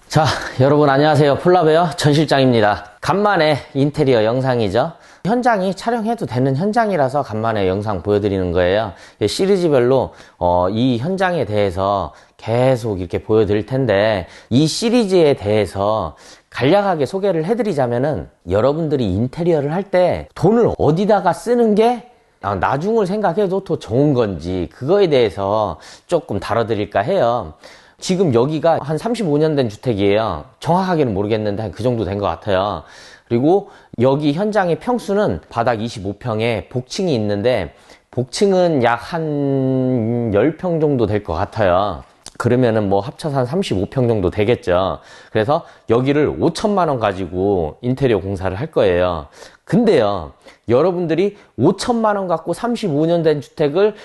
자, 여러분 안녕하세요. 폴라베어 전 실장입니다. 간만에 인테리어 영상이죠. 현장이 촬영해도 되는 현장이라서 간만에 영상 보여드리는 거예요. 시리즈별로 이 현장에 대해서 계속 이렇게 보여드릴 텐데, 이 시리즈에 대해서 간략하게 소개를 해드리자면은, 여러분들이 인테리어를 할 때 돈을 어디다가 쓰는 게 나중을 생각해도 더 좋은 건지, 그거에 대해서 조금 다뤄드릴까 해요. 지금 여기가 한 35년 된 주택이에요. 정확하게는 모르겠는데 한 그 정도 된 것 같아요. 그리고 여기 현장의 평수는 바닥 25평에 복층이 있는데, 복층은 약 한 10평 정도 될 것 같아요. 그러면은 뭐 합쳐서 한 35평 정도 되겠죠. 그래서 여기를 5천만 원 가지고 인테리어 공사를 할 거예요. 근데요, 여러분들이 5천만 원 갖고 35년 된 주택을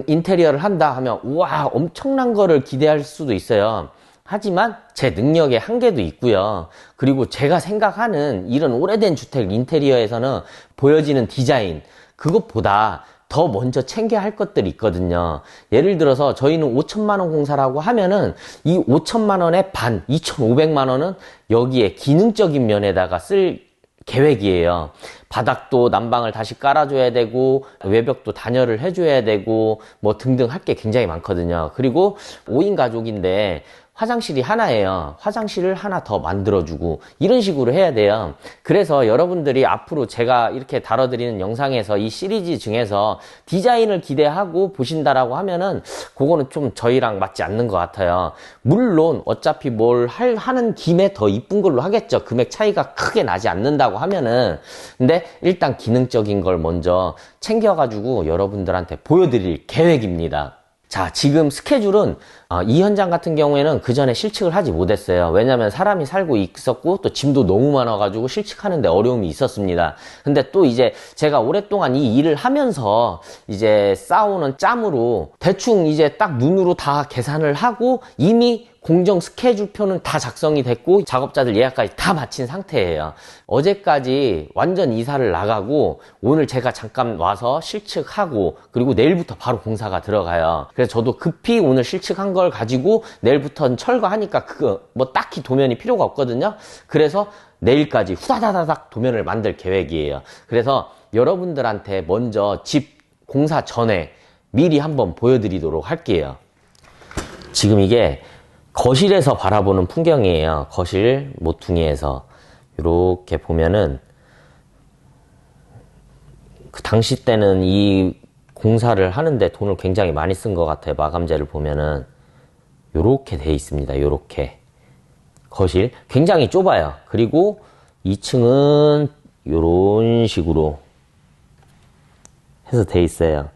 인테리어를 한다 하면 우와, 엄청난 거를 기대할 수도 있어요. 하지만 제 능력의 한계도 있고요. 그리고 제가 생각하는 이런 오래된 주택 인테리어에서는 보여지는 디자인, 그것보다 더 먼저 챙겨야 할 것들이 있거든요. 예를 들어서 저희는 5천만 원 공사라고 하면은 이 5천만 원의 반, 2,500만 원은 여기에 기능적인 면에다가 쓸 계획이에요. 바닥도 난방을 다시 깔아줘야 되고, 외벽도 단열을 해줘야 되고, 뭐 등등 할 게 굉장히 많거든요. 그리고 5인 가족인데 화장실이 하나예요. 화장실을 하나 더 만들어주고, 이런 식으로 해야 돼요. 그래서 여러분들이 앞으로 제가 이렇게 다뤄드리는 영상에서 이 시리즈 중에서 디자인을 기대하고 보신다라고 하면은 그거는 좀 저희랑 맞지 않는 것 같아요. 물론 어차피 뭘 하는 김에 더 이쁜 걸로 하겠죠. 금액 차이가 크게 나지 않는다고 하면은. 근데 일단 기능적인 걸 먼저 챙겨가지고 여러분들한테 보여드릴 계획입니다. 자, 지금 스케줄은 이 현장 같은 경우에는 그 전에 실측을 하지 못했어요. 왜냐면 사람이 살고 있었고 또 짐도 너무 많아가지고 실측하는데 어려움이 있었습니다. 근데 또 이제 제가 오랫동안 이 일을 하면서 이제 쌓아오는 짬으로 대충 이제 딱 눈으로 다 계산을 하고 이미 공정 스케줄표는 다 작성이 됐고 작업자들 예약까지 다 마친 상태예요. 어제까지 완전 이사를 나가고 오늘 제가 잠깐 와서 실측하고, 그리고 내일부터 바로 공사가 들어가요. 그래서 저도 급히 오늘 실측한 걸 가지고 내일부터는 철거하니까 그거 뭐 딱히 도면이 필요가 없거든요. 그래서 내일까지 후다다다닥 도면을 만들 계획이에요. 그래서 여러분들한테 먼저 집 공사 전에 미리 한번 보여드리도록 할게요. 지금 이게 거실에서 바라보는 풍경이에요. 거실 모퉁이에서 이렇게 보면은, 그 당시 때는 이 공사를 하는데 돈을 굉장히 많이 쓴 것 같아요. 마감재를 보면은 요렇게 돼 있습니다. 요렇게 거실 굉장히 좁아요. 그리고 2층은 요런 식으로 해서 돼 있어요.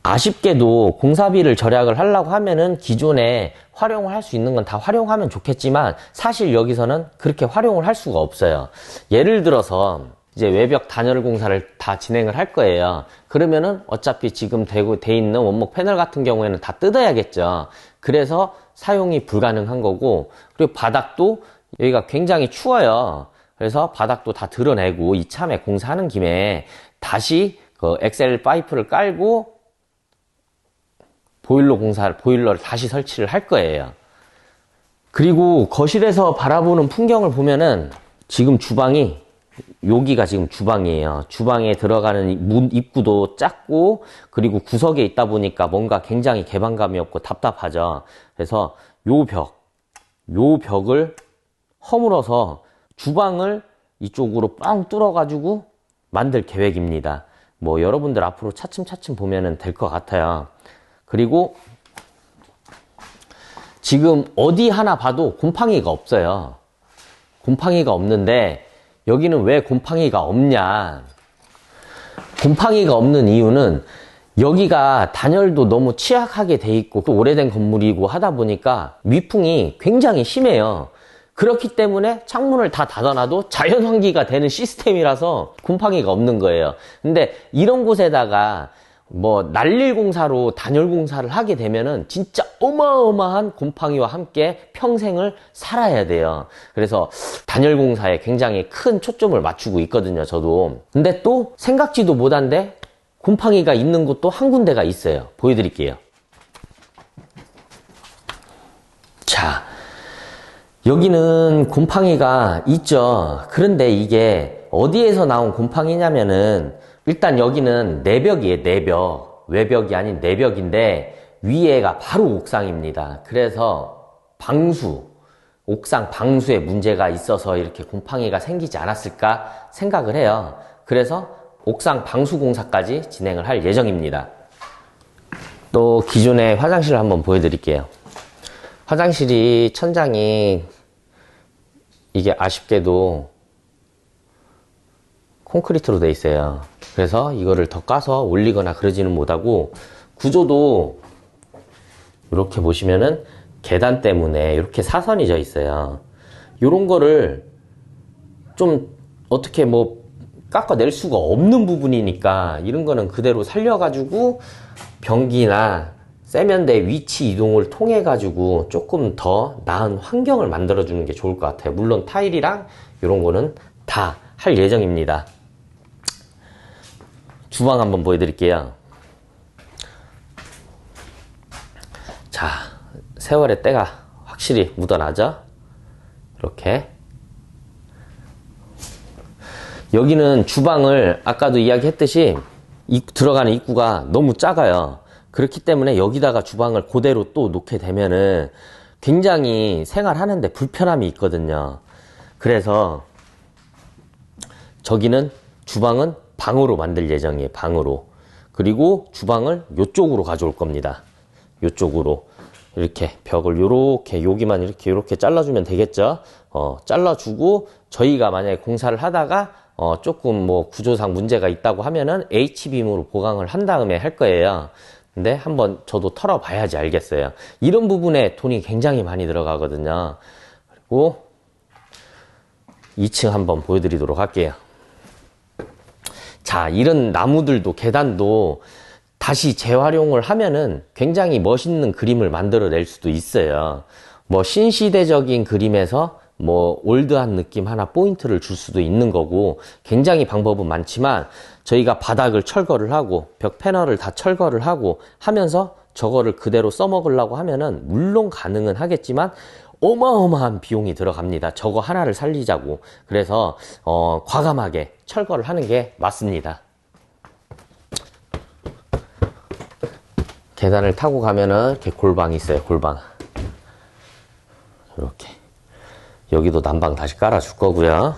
아쉽게도 공사비를 절약을 하려고 하면은 기존에 활용을 할 수 있는 건 다 활용하면 좋겠지만, 사실 여기서는 그렇게 활용을 할 수가 없어요. 예를 들어서 이제 외벽 단열 공사를 다 진행을 할 거예요. 그러면은 어차피 지금 돼 있는 원목 패널 같은 경우에는 다 뜯어야겠죠. 그래서 사용이 불가능한 거고, 그리고 바닥도 여기가 굉장히 추워요. 그래서 바닥도 다 드러내고 이참에 공사하는 김에 다시 그 엑셀 파이프를 깔고 보일러를 다시 설치를 할 거예요. 그리고 거실에서 바라보는 풍경을 보면은 지금 주방이, 여기가 지금 주방이에요. 주방에 들어가는 문 입구도 작고, 그리고 구석에 있다 보니까 뭔가 굉장히 개방감이 없고 답답하죠. 그래서 요 벽을 허물어서 주방을 이쪽으로 뻥 뚫어가지고 만들 계획입니다. 뭐 여러분들 앞으로 차츰차츰 보면은 될 것 같아요. 그리고 지금 어디 하나 봐도 곰팡이가 없어요. 곰팡이가 없는데 여기는 왜 곰팡이가 없냐? 곰팡이가 없는 이유는 여기가 단열도 너무 취약하게 돼 있고 또 오래된 건물이고 하다 보니까 위풍이 굉장히 심해요. 그렇기 때문에 창문을 다 닫아놔도 자연 환기가 되는 시스템이라서 곰팡이가 없는 거예요. 근데 이런 곳에다가 뭐 날릴 공사로 단열 공사를 하게 되면은 진짜 어마어마한 곰팡이와 함께 평생을 살아야 돼요. 그래서 단열 공사에 굉장히 큰 초점을 맞추고 있거든요, 저도. 근데 또 생각지도 못한데 곰팡이가 있는 곳도 한 군데가 있어요. 보여드릴게요. 자, 여기는 곰팡이가 있죠. 그런데 이게 어디에서 나온 곰팡이냐면은 일단 여기는 내벽이에요. 내벽. 외벽이 아닌 내벽인데 위에가 바로 옥상입니다. 그래서 옥상 방수에 문제가 있어서 이렇게 곰팡이가 생기지 않았을까 생각을 해요. 그래서 옥상 방수 공사까지 진행을 할 예정입니다. 또 기존의 화장실을 한번 보여드릴게요. 화장실이 천장이 이게 아쉽게도 콘크리트로 돼 있어요. 그래서 이거를 더 까서 올리거나 그러지는 못하고 구조도 이렇게 보시면은 계단 때문에 이렇게 사선이 져 있어요. 요런 거를 좀 어떻게 뭐 깎아낼 수가 없는 부분이니까 이런 거는 그대로 살려가지고 변기나 세면대 위치 이동을 통해 가지고 조금 더 나은 환경을 만들어 주는 게 좋을 것 같아요. 물론 타일이랑 이런 거는 다 할 예정입니다. 주방 한번 보여드릴게요. 자, 세월의 때가 확실히 묻어나죠? 이렇게. 여기는 주방을 아까도 이야기했듯이 들어가는 입구가 너무 작아요. 그렇기 때문에 여기다가 주방을 그대로 또 놓게 되면은 굉장히 생활하는데 불편함이 있거든요. 그래서 저기는 주방은 방으로 만들 예정이에요. 방으로. 그리고 주방을 요쪽으로 가져올 겁니다. 요쪽으로. 이렇게 벽을 요렇게 여기만 이렇게 잘라주면 되겠죠. 잘라주고 저희가 만약에 공사를 하다가 조금 뭐 구조상 문제가 있다고 하면은 H빔으로 보강을 한 다음에 할 거예요. 근데 한번 저도 털어봐야지 알겠어요. 이런 부분에 돈이 굉장히 많이 들어가거든요. 그리고 2층 한번 보여드리도록 할게요. 자, 이런 나무들도 계단도 다시 재활용을 하면은 굉장히 멋있는 그림을 만들어낼 수도 있어요. 뭐 신시대적인 그림에서 뭐 올드한 느낌 하나 포인트를 줄 수도 있는 거고 굉장히 방법은 많지만 저희가 바닥을 철거를 하고 벽 패널을 다 철거를 하고 하면서 저거를 그대로 써먹으려고 하면은 물론 가능은 하겠지만 어마어마한 비용이 들어갑니다. 저거 하나를 살리자고. 그래서 과감하게 철거를 하는 게 맞습니다. 계단을 타고 가면은 이렇게 골방이 있어요. 골방. 이렇게. 여기도 난방 다시 깔아줄 거고요.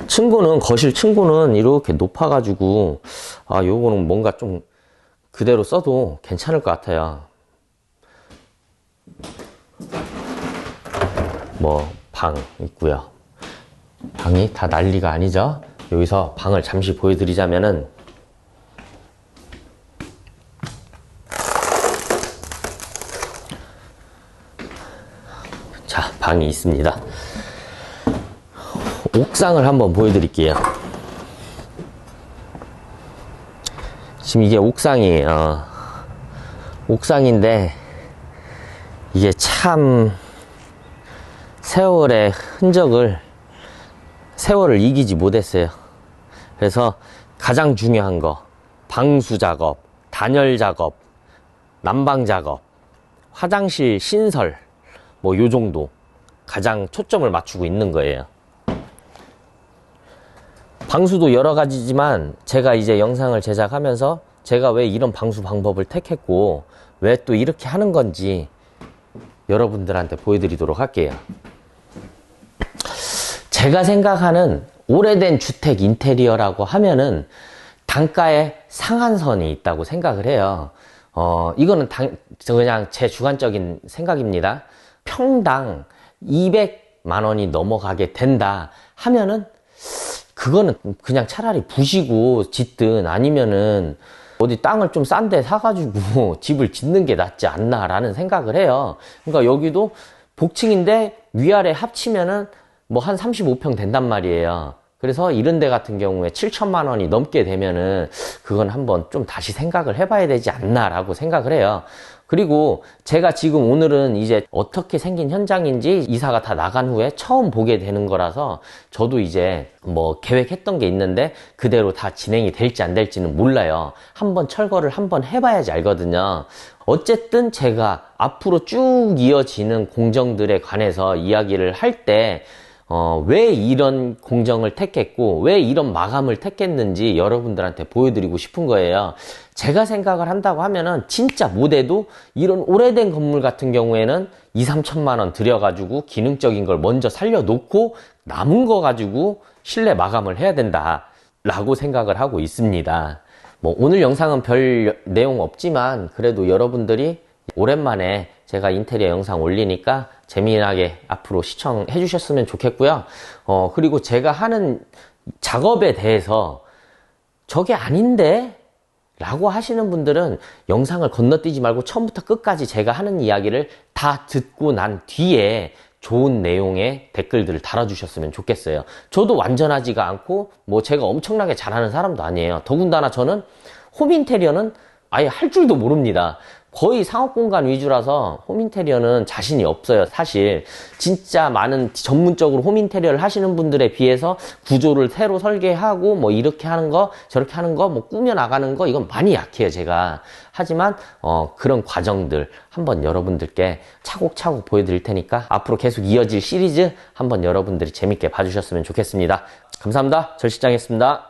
층고는, 거실 층고는 이렇게 높아가지고, 요거는 뭔가 좀 그대로 써도 괜찮을 것 같아요. 뭐, 방 있고요. 방이 다 난리가 아니죠? 여기서 방을 잠시 보여드리자면은, 자, 방이 있습니다. 옥상을 한번 보여드릴게요. 지금 이게 옥상이에요. 옥상인데 이게 참 세월의 세월을 이기지 못했어요. 그래서 가장 중요한 거 방수 작업, 단열 작업, 난방 작업, 화장실 신설 뭐 요 정도 가장 초점을 맞추고 있는 거예요. 방수도 여러 가지지만 제가 이제 영상을 제작하면서 제가 왜 이런 방수 방법을 택했고 왜 또 이렇게 하는 건지 여러분들한테 보여드리도록 할게요. 제가 생각하는 오래된 주택 인테리어라고 하면은 단가에 상한선이 있다고 생각을 해요. 이거는 그냥 제 주관적인 생각입니다. 평당 200만 원이 넘어가게 된다 하면은 그거는 그냥 차라리 부시고 짓든 아니면은 어디 땅을 좀 싼 데 사가지고 집을 짓는 게 낫지 않나 라는 생각을 해요. 그러니까 여기도 복층인데 위아래 합치면은 뭐 한 35평 된단 말이에요. 그래서 이런 데 같은 경우에 7천만 원이 넘게 되면은 그건 한번 좀 다시 생각을 해봐야 되지 않나라고 생각을 해요. 그리고 제가 지금 오늘은 이제 어떻게 생긴 현장인지 이사가 다 나간 후에 처음 보게 되는 거라서 저도 이제 뭐 계획했던 게 있는데 그대로 다 진행이 될지 안 될지는 몰라요. 한번 철거를 한번 해봐야지 알거든요. 어쨌든 제가 앞으로 쭉 이어지는 공정들에 관해서 이야기를 할때 왜 이런 공정을 택했고, 왜 이런 마감을 택했는지 여러분들한테 보여드리고 싶은 거예요. 제가 생각을 한다고 하면은, 진짜 못해도 이런 오래된 건물 같은 경우에는 2, 3천만 원 들여가지고 기능적인 걸 먼저 살려놓고, 남은 거 가지고 실내 마감을 해야 된다. 라고 생각을 하고 있습니다. 뭐, 오늘 영상은 별 내용 없지만, 그래도 여러분들이 오랜만에 제가 인테리어 영상 올리니까 재미나게 앞으로 시청해 주셨으면 좋겠고요. 그리고 제가 하는 작업에 대해서 저게 아닌데? 라고 하시는 분들은 영상을 건너뛰지 말고 처음부터 끝까지 제가 하는 이야기를 다 듣고 난 뒤에 좋은 내용의 댓글들을 달아주셨으면 좋겠어요. 저도 완전하지가 않고 뭐 제가 엄청나게 잘하는 사람도 아니에요. 더군다나 저는 홈인테리어는 아예 할 줄도 모릅니다. 거의 상업공간 위주라서 홈인테리어는 자신이 없어요. 사실 진짜 많은 전문적으로 홈인테리어를 하시는 분들에 비해서 구조를 새로 설계하고 뭐 이렇게 하는 거 저렇게 하는 거 뭐 꾸며 나가는 거 이건 많이 약해요 제가. 하지만 그런 과정들 한번 여러분들께 차곡차곡 보여드릴 테니까 앞으로 계속 이어질 시리즈 한번 여러분들이 재밌게 봐주셨으면 좋겠습니다. 감사합니다. 절 실장이었습니다.